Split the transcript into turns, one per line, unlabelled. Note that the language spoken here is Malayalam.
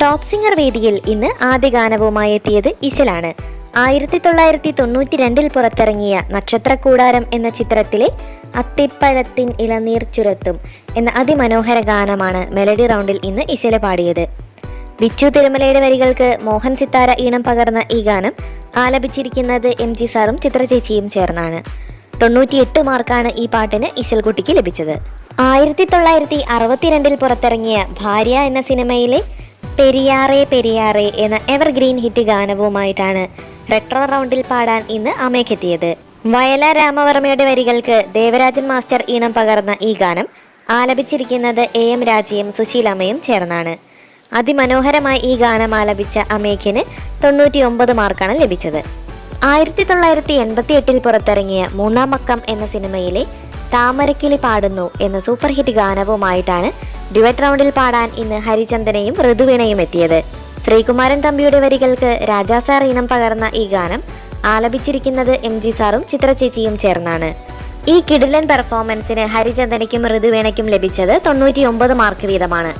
ടോപ്പ് സിംഗർ വേദിയിൽ ഇന്ന് ആദ്യ ഗാനവുമായി എത്തിയത് ഇശലാണ്. 1992 പുറത്തിറങ്ങിയ നക്ഷത്രക്കൂടാരം എന്ന ചിത്രത്തിലെ അത്തിപ്പഴത്തിൻ ഇളനീർ ചുരത്തും എന്ന അതിമനോഹര ഗാനമാണ് മെലഡി റൗണ്ടിൽ ഇന്ന് ഇശല പാടിയത്. ബിച്ചു തിരുമലയുടെ വരികൾക്ക് മോഹൻ സിത്താര ഈണം പകർന്ന ഈ ഗാനം ആലപിച്ചിരിക്കുന്നത് MG സാറും ചിത്ര ചേച്ചിയും ചേർന്നാണ്. 98 മാർക്കാണ് ഈ പാട്ടിന് ഇശൽകുട്ടിക്ക് ലഭിച്ചത്. 1962 പുറത്തിറങ്ങിയ ഭാര്യ എന്ന സിനിമയിലെ പെരിയാറേ പെരിയാറേ എന്ന എവർഗ്രീൻ ഹിറ്റ് ഗാനവുമായിട്ടാണ് റെട്രോ റൗണ്ടിൽ പാടാൻ ഇന്ന് അമേക്കെത്തിയത്. വയല രാമവർമ്മയുടെ വരികൾക്ക് ദേവരാജൻ മാസ്റ്റർ ഈണം പകർന്ന ഈ ഗാനം ആലപിച്ചിരിക്കുന്നത് AM രാജയും സുശീലമ്മയും ചേർന്നാണ്. അതിമനോഹരമായി ഈ ഗാനം ആലപിച്ച അമേക്കിന് 99 മാർക്കാണ് ലഭിച്ചത്. 1988 പുറത്തിറങ്ങിയ മൂന്നാം അക്കം എന്ന സിനിമയിലെ താമരക്കിളി പാടുന്നു എന്ന സൂപ്പർ ഹിറ്റ് ഗാനവുമായിട്ടാണ് ഡ്യുവറ്റ് റൗണ്ടിൽ പാടാൻ ഇന്ന് ഹരിചന്ദനയും ഋതുവീണയും എത്തിയത്. ശ്രീകുമാരൻ തമ്പിയുടെ വരികൾക്ക് രാജാ സാർ ഈണം പകർന്ന ഈ ഗാനം ആലപിച്ചിരിക്കുന്നത് MG സാറും ചിത്ര ചേച്ചിയും ചേർന്നാണ്. ഈ കിടിലൻ പെർഫോമൻസിന് ഹരിചന്ദനയ്ക്കും ഋതുവീണയ്ക്കും ലഭിച്ചത് 99 മാർക്ക് വീതമാണ്.